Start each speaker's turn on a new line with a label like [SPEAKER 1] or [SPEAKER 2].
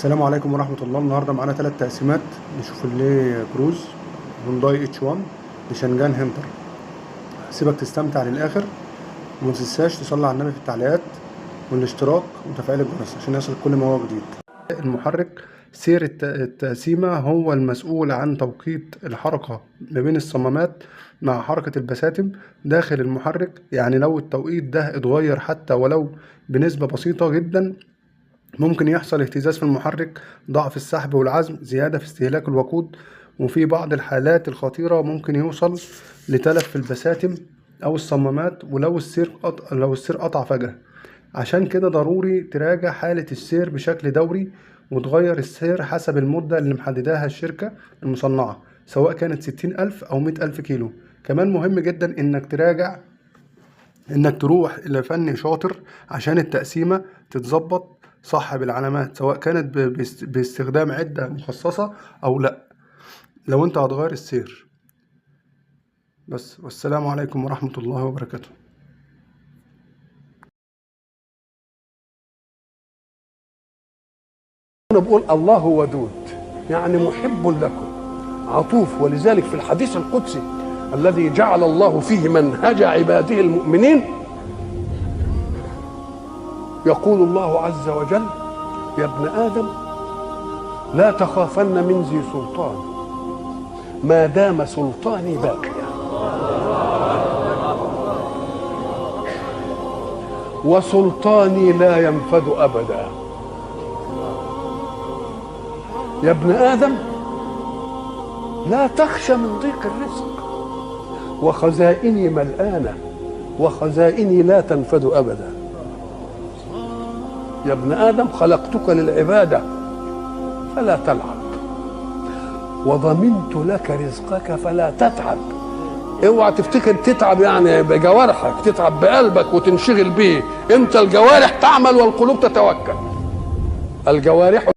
[SPEAKER 1] السلام عليكم ورحمة الله. النهاردة معانا 3 تقسيمات نشوف اللي كروز هونداي H1 لشنغان هنتر. هسيبك تستمتع للآخر ومتنساش تصلي على النبي في التعليقات والاشتراك وتفعيل الجرس عشان يصل كل ما هو جديد. المحرك سير التقسيمة هو المسؤول عن توقيت الحركة ما بين الصمامات مع حركة البساتم داخل المحرك. يعني لو التوقيت ده اتغير حتى ولو بنسبة بسيطة جدا ممكن يحصل اهتزاز في المحرك، ضعف السحب والعزم، زيادة في استهلاك الوقود، وفي بعض الحالات الخطيرة ممكن يوصل لتلف في البساتم أو الصمامات ولو السير قطع فجأة. عشان كده ضروري تراجع حالة السير بشكل دوري وتغير السير حسب المدة اللي محددها الشركة المصنعة، سواء كانت 60,000 أو 100,000 كيلو. كمان مهم جدا إنك تروح إلى فني شاطر عشان التقسيمة تتظبط صح بالعلامات، سواء كانت باستخدام عدة مخصصة أو لأ لو أنت هتغير السير بس. والسلام عليكم ورحمة الله وبركاته.
[SPEAKER 2] أنا بقول الله ودود، يعني محب لكم عطوف. ولذلك في الحديث القدسي الذي جعل الله فيه منهج عباده المؤمنين يقول الله عز وجل: يا ابن آدم لا تخافن من ذي سلطان ما دام سلطاني باقيا، وسلطاني لا ينفد أبدا. يا ابن آدم لا تخشى من ضيق الرزق، وخزائني ملآنة وخزائني لا تنفد أبدا. يا ابن آدم خلقتك للعبادة فلا تلعب، وضمنت لك رزقك فلا تتعب. اوعى تفتكر تتعب يعني بجوارحك، تتعب بقلبك وتنشغل به. انت الجوارح تعمل والقلوب تتوكل. الجوارح